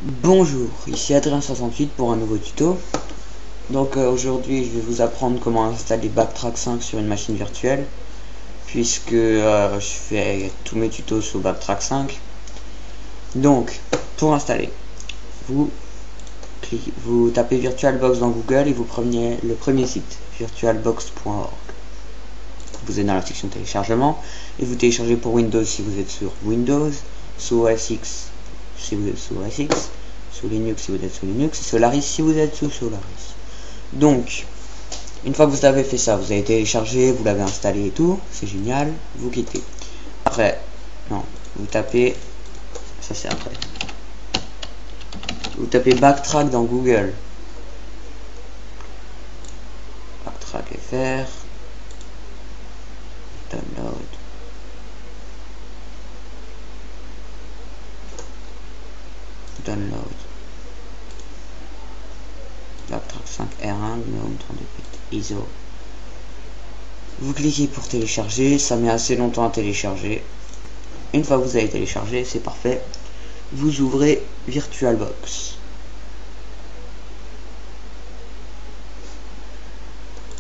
Bonjour, ici Adrien68 pour un nouveau tuto. Donc aujourd'hui je vais vous apprendre comment installer Backtrack 5 sur une machine virtuelle, puisque je fais tous mes tutos sur Backtrack 5. Donc pour installer, vous tapez VirtualBox dans Google et vous prenez le premier site, virtualbox.org. Vous êtes dans la section téléchargement et vous téléchargez pour Windows si vous êtes sur Windows, sur OS X si vous êtes sur OS X, sur Linux si vous êtes sur Linux, et Solaris si vous êtes sur Solaris. Donc, une fois que vous avez fait ça, vous avez téléchargé, vous l'avez installé et tout, c'est génial, vous quittez. Après, non, vous tapez, ça c'est après. Vous tapez Backtrack dans Google. Backtrack FR. Download. Download. Backtrack 5 R1, numéro 32 bits, ISO. Vous cliquez pour télécharger, ça met assez longtemps à télécharger. Une fois que vous avez téléchargé, c'est parfait. Vous ouvrez VirtualBox.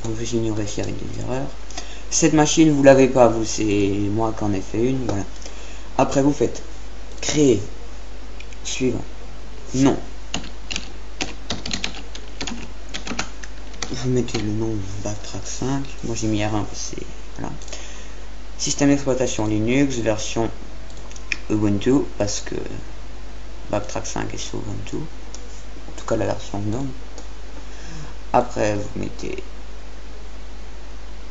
Vous ignorez s'il y avait des erreurs. Cette machine, vous l'avez pas, vous, c'est moi qui en ai fait une, voilà. Après, vous faites créer, suivant, nom. Vous mettez le nom Backtrack 5, moi j'ai mis R1 parce que c'est, voilà. Système d'exploitation Linux, version Ubuntu, parce que Backtrack 5 est sur Ubuntu, en tout cas la version GNOME. Après, vous mettez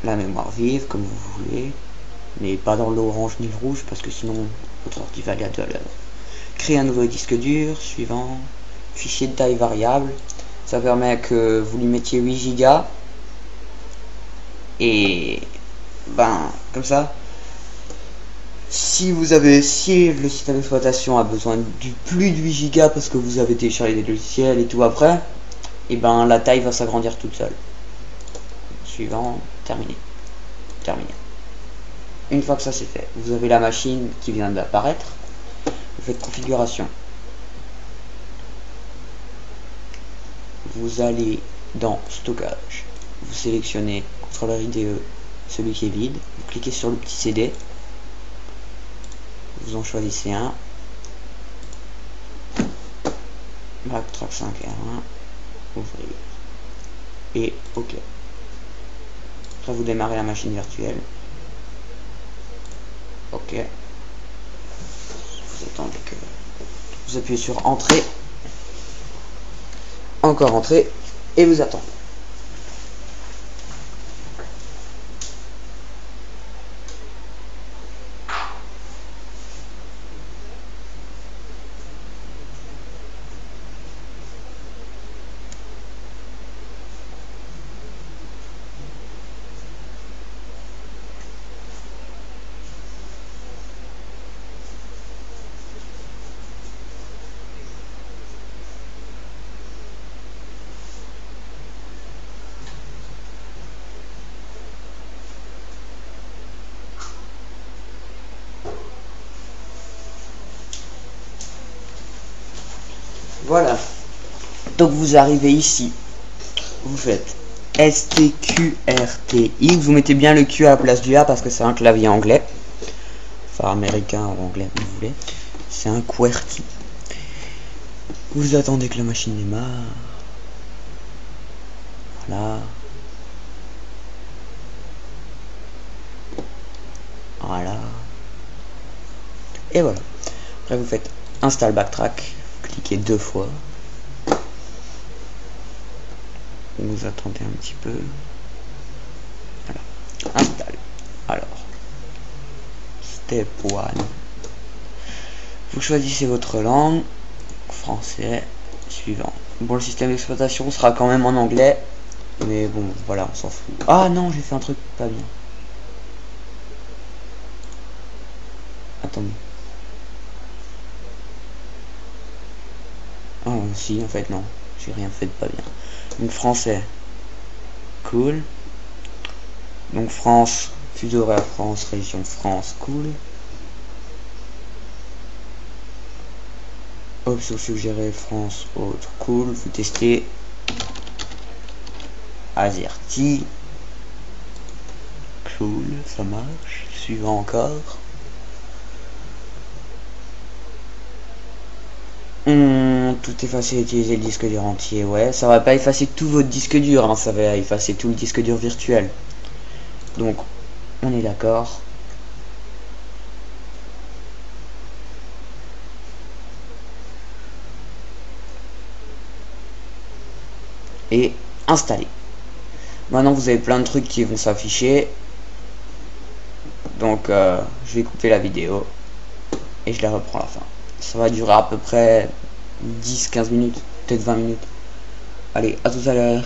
la mémoire vive comme vous voulez, mais pas dans l'orange ni le rouge parce que sinon votre ordi va aller à 2 à l'heure. Créer un nouveau disque dur, suivant, fichier de taille variable, ça permet que vous lui mettiez 8 Go et ben comme ça, si le système d'exploitation a besoin du plus de 8 Go parce que vous avez téléchargé des logiciels et tout après, et ben la taille va s'agrandir toute seule. Suivant, terminé. Une fois que ça c'est fait, vous avez la machine qui vient d'apparaître. Vous faites configuration. Vous allez dans stockage. Vous sélectionnez contrôleur IDE, celui qui est vide. Vous cliquez sur le petit CD. Vous en choisissez un. Backtrack 5 R1. Ouvrir. Et OK. Après vous démarrez la machine virtuelle. OK. Vous attendez que vous appuyez sur entrée. Encore entrée. Et vous attendez. Voilà. Donc vous arrivez ici. Vous faites STQRTX. Vous mettez bien le Q à la place du A parce que c'est un clavier anglais. Enfin américain ou anglais, comme vous voulez. C'est un QWERTY. Vous attendez que la machine démarre. Voilà. Voilà. Et voilà. Après vous faites Install Backtrack. Cliquez 2 fois. Vous attendez un petit peu. Voilà. Install. Alors. Step 1. Vous choisissez votre langue. Français. Suivant. Bon, le système d'exploitation sera quand même en anglais. Mais bon, voilà, on s'en fout. Ah non, j'ai fait un truc pas bien. Attendez. Oh si, en fait non, j'ai rien fait de pas bien. Donc français, cool. Donc France, fuseau horaire France, région France, cool. Option suggérée, France, autre, cool, vous testez. AZERTY. Cool, ça marche. Suivant encore. Tout effacer, utiliser le disque dur entier. Ouais, ça va pas effacer tout votre disque dur, hein, ça va effacer tout le disque dur virtuel. Donc, on est d'accord. Et installer. Maintenant, vous avez plein de trucs qui vont s'afficher. Donc, je vais couper la vidéo et je la reprends à la fin. Ça va durer à peu près 10-15 minutes, peut-être 20 minutes. Allez, à tout à l'heure.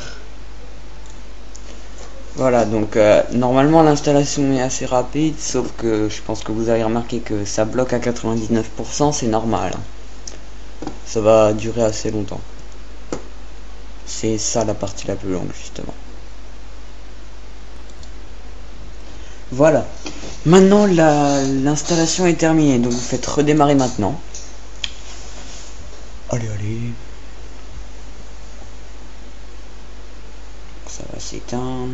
Voilà, donc normalement l'installation est assez rapide, sauf que je pense que vous avez remarqué que ça bloque à 99%, c'est normal. Ça va durer assez longtemps. C'est ça la partie la plus longue, justement. Voilà. Maintenant, l'installation est terminée, donc vous faites redémarrer maintenant. Allez, allez. Ça va s'éteindre.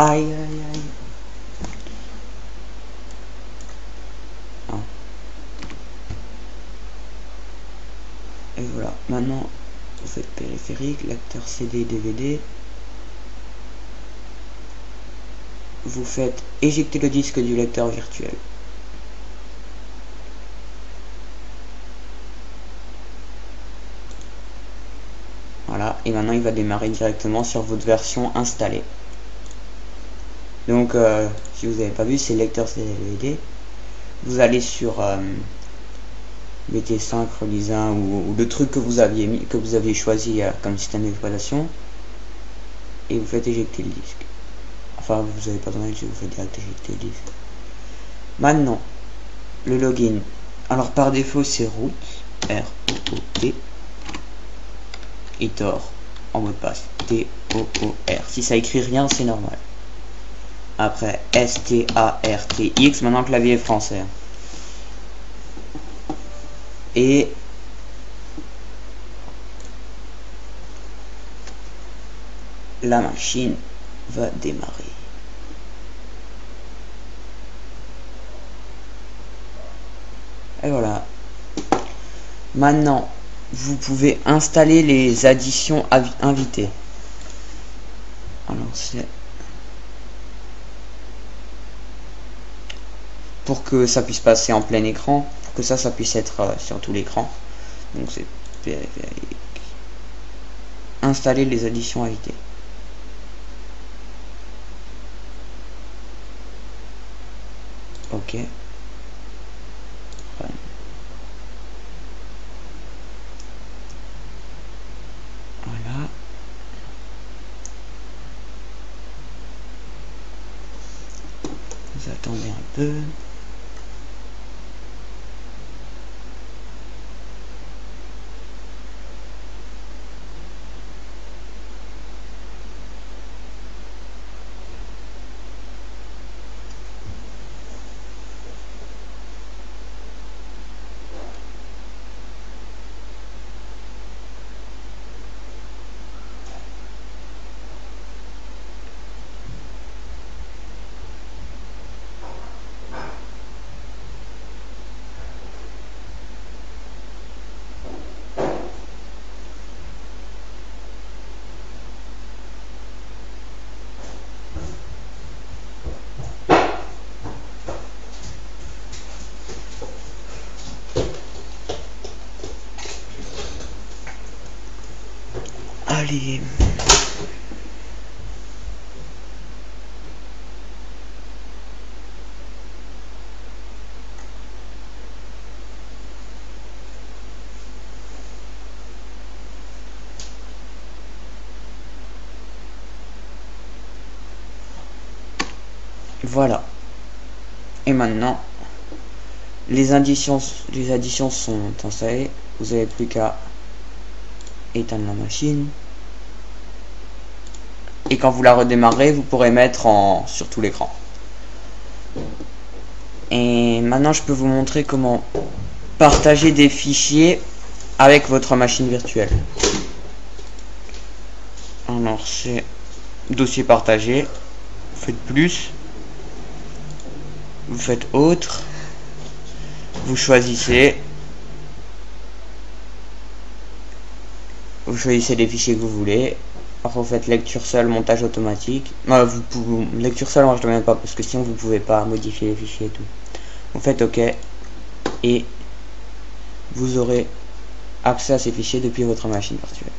Aïe, aïe, aïe. Ah. Et voilà. Maintenant, vous faites périphérique, lecteur CD, DVD. Vous faites éjecter le disque du lecteur virtuel. Voilà, et maintenant il va démarrer directement sur votre version installée. Donc, si vous n'avez pas vu, c'est lecteur CD. Vous allez sur BT5, Release 1 ou le truc que vous aviez mis, que vous aviez choisi comme système d'exploitation, et vous faites éjecter le disque. Enfin, vous n'avez pas besoin de vous faites direct éjecter le disque. Maintenant, le login. Alors par défaut, c'est root, R-O-O-T, et Tor en mot de passe, T-O-O-R. Si ça écrit rien, c'est normal. Après S-T-A-R-T-X, maintenant clavier français. Et la machine va démarrer. Et voilà. Maintenant, vous pouvez installer les additions invitées. Alors c'est pour que ça puisse passer en plein écran, pour que ça puisse être sur tout l'écran. Donc c'est périphérique. Installer les additions invitées. Ok. Voilà. Vous attendez un peu. Allez. Voilà. Et maintenant, les additions sont installées. Vous n'avez plus qu'à éteindre la machine. et quand vous la redémarrez, vous pourrez mettre sur tout l'écran. Et maintenant, je peux vous montrer comment partager des fichiers avec votre machine virtuelle. Alors, c'est dossier partagé. Vous faites plus. Vous faites autre. Vous choisissez. Vous choisissez les fichiers que vous voulez. Après, vous faites lecture seule, montage automatique. Vous pouvez, lecture seule, moi je ne mets pas parce que sinon vous pouvez pas modifier les fichiers et tout. Vous faites OK et vous aurez accès à ces fichiers depuis votre machine virtuelle.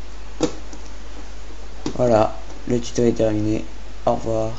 Voilà, le tuto est terminé. Au revoir.